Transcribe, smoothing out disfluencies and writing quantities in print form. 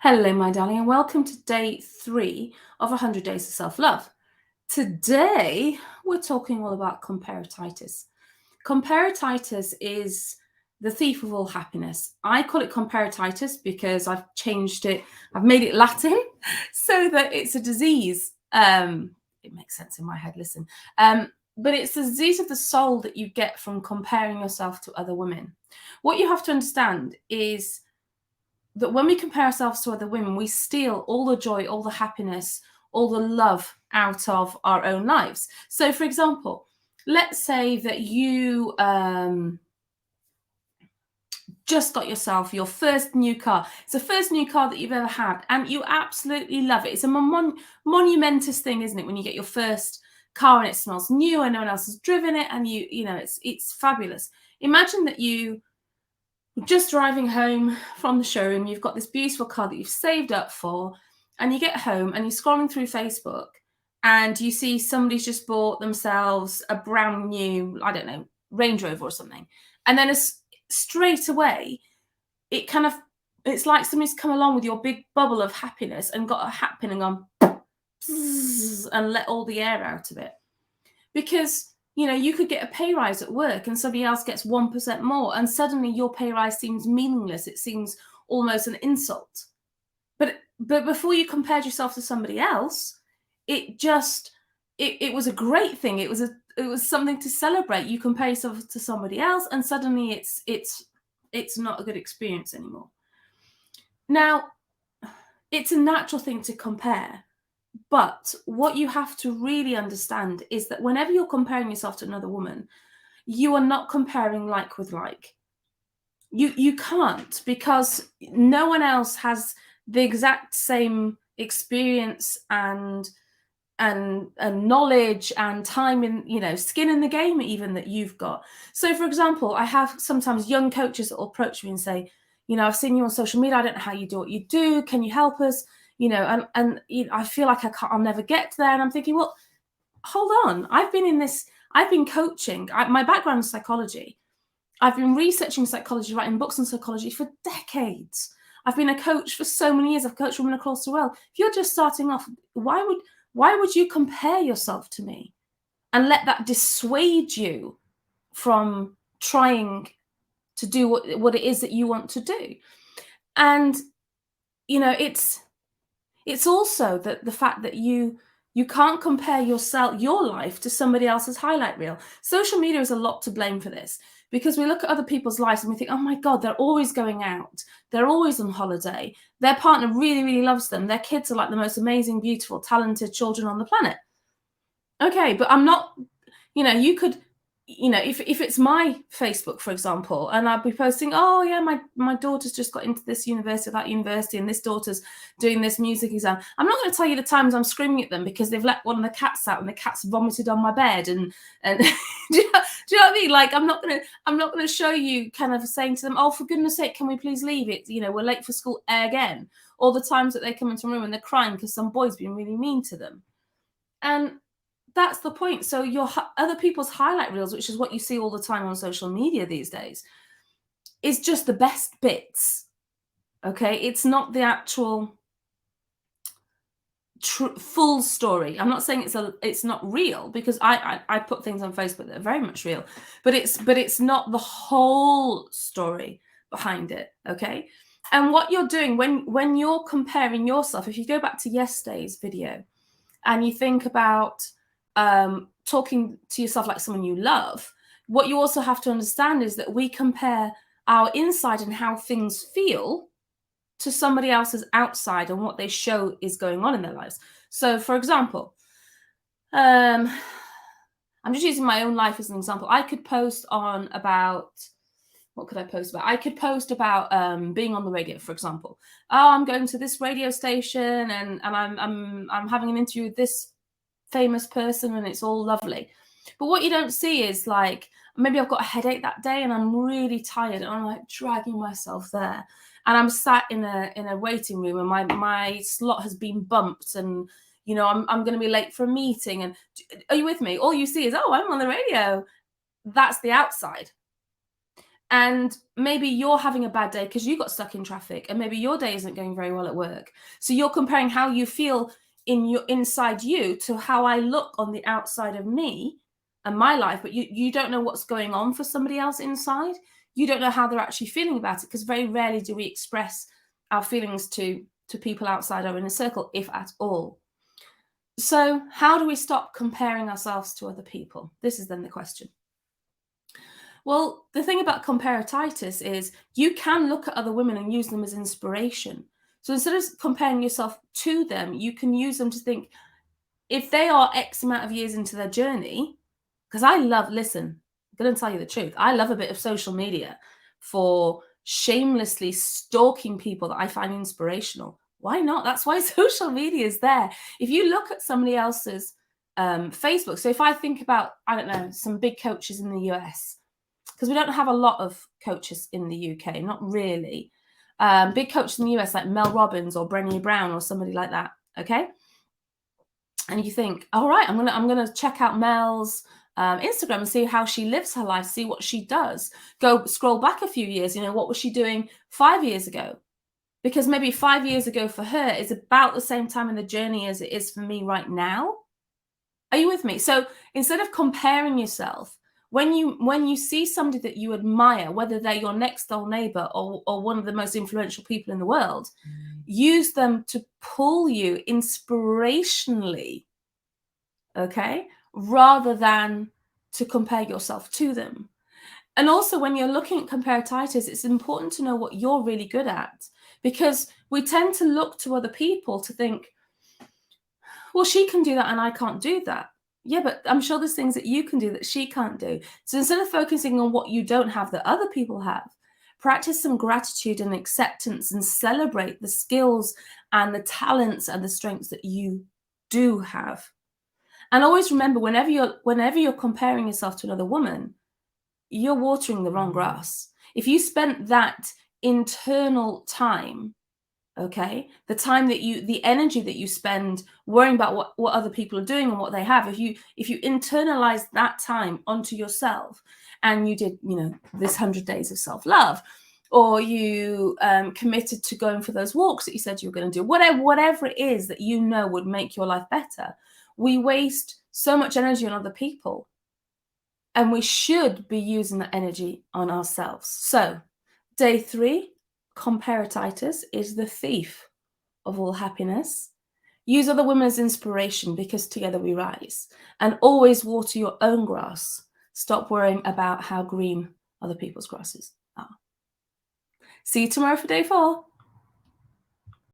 Hello, my darling, and welcome to day 3 of 100 Days of Self-Love. Today, we're talking all about comparititis. Comparititis is the thief of all happiness. I call it comparititis because I've changed it, I've made it Latin so that it's a disease. It makes sense in my head, listen. But it's the disease of the soul that you get from comparing yourself to other women. What you have to understand is that when we compare ourselves to other women, we steal all the joy, all the happiness, all the love out of our own lives. So, for example, let's say that you just got yourself your first new car. It's the first new car that you've ever had, and you absolutely love it. It's a monumentous thing, isn't it, when you get your first car and it smells new and no one else has driven it, and you know it's fabulous. Imagine that you just driving home from the showroom, you've got this beautiful car that you've saved up for, and you get home and you're scrolling through Facebook and you see somebody's just bought themselves a brand new, I don't know, Range Rover or something. And then straight away, it's like somebody's come along with your big bubble of happiness and got a hat pin and gone and let all the air out of it. Because you could get a pay rise at work and somebody else gets 1% more, and suddenly your pay rise seems meaningless. It seems almost an insult. But before you compared yourself to somebody else, it was a great thing. It was something to celebrate. You compare yourself to somebody else, and suddenly it's not a good experience anymore. Now, it's a natural thing to compare. But what you have to really understand is that whenever you're comparing yourself to another woman, you are not comparing like with like. You can't, because no one else has the exact same experience and knowledge and time in, skin in the game even that you've got. So, for example, I have sometimes young coaches that will approach me and say, I've seen you on social media. I don't know how you do what you do. Can you help us? And I feel like I'll never get there. And I'm thinking, well, hold on. I've been coaching. My background is psychology. I've been researching psychology, writing books on psychology for decades. I've been a coach for so many years. I've coached women across the world. If you're just starting off, why would you compare yourself to me and let that dissuade you from trying to do what it is that you want to do? And it's also that the fact that you can't compare your life to somebody else's highlight reel. Social media is a lot to blame for this, because we look at other people's lives and we think, oh my God, they're always going out. They're always on holiday. Their partner really, really loves them. Their kids are like the most amazing, beautiful, talented children on the planet. Okay, but I'm not, you could, if it's my Facebook, for example, and I'd be posting, oh yeah, my daughter's just got into this university, that university, and this daughter's doing this music exam. I'm not going to tell you the times I'm screaming at them because they've let one of the cats out and the cat's vomited on my bed, and do you know what I mean? Like, I'm not going to show you kind of saying to them, oh, for goodness sake, can we please leave it? We're late for school again. All the times that they come into a room and they're crying because some boy's been really mean to them. And that's the point. So your other people's highlight reels, which is what you see all the time on social media these days, is just the best bits. Okay, it's not the actual full story. I'm not saying it's not real, because I put things on Facebook that are very much real, but it's not the whole story behind it. Okay, and what you're doing when you're comparing yourself, if you go back to yesterday's video and you think about talking to yourself like someone you love, what you also have to understand is that we compare our inside and how things feel to somebody else's outside and what they show is going on in their lives. So, for example, I'm just using my own life as an example. I could post on about, what could I post about? I could post about being on the radio, for example. Oh, I'm going to this radio station and I'm having an interview with this famous person and it's all lovely. But what you don't see is, like, maybe I've got a headache that day and I'm really tired and I'm like dragging myself there, and I'm sat in a waiting room and my slot has been bumped, and I'm going to be late for a meeting. And are you with me? All you see is, oh, I'm on the radio. That's the outside. And maybe you're having a bad day because you got stuck in traffic, and maybe your day isn't going very well at work. So you're comparing how you feel inside you to how I look on the outside of me and my life, but you don't know what's going on for somebody else inside. You don't know how they're actually feeling about it, because very rarely do we express our feelings to people outside our inner circle, if at all. So how do we stop comparing ourselves to other people? This is then the question. Well, the thing about comparititis is you can look at other women and use them as inspiration. So instead of comparing yourself to them, you can use them to think, if they are X amount of years into their journey, because listen, I'm going to tell you the truth. I love a bit of social media for shamelessly stalking people that I find inspirational. Why not? That's why social media is there. If you look at somebody else's Facebook, so if I think about, I don't know, some big coaches in the US, because we don't have a lot of coaches in the UK, not really. Big coaches in the US like Mel Robbins or Brené Brown or somebody like that, okay? And you think, all right, I'm gonna check out Mel's Instagram and see how she lives her life, see what she does. Go scroll back a few years, what was she doing 5 years ago? Because maybe 5 years ago for her is about the same time in the journey as it is for me right now. Are you with me? So instead of comparing yourself, when you see somebody that you admire, whether they're your next door neighbor or one of the most influential people in the world, use them to pull you inspirationally, okay, rather than to compare yourself to them. And also, when you're looking at comparititis, it's important to know what you're really good at, because we tend to look to other people to think, well, she can do that and I can't do that. Yeah, but I'm sure there's things that you can do that she can't do. So instead of focusing on what you don't have that other people have, practice some gratitude and acceptance and celebrate the skills and the talents and the strengths that you do have. And always remember, whenever you're comparing yourself to another woman, you're watering the wrong grass. If you spent that internal time, okay, the energy that you spend worrying about what other people are doing and what they have, if you internalize that time onto yourself, and you did this 100 days of self-love, or you committed to going for those walks that you said you were going to do, whatever it is that would make your life better, we waste so much energy on other people, and we should be using that energy on ourselves. So day 3, comparititis is the thief of all happiness. Use other women as inspiration, because together we rise. And always water your own grass. Stop worrying about how green other people's grasses are. See you tomorrow for day 4.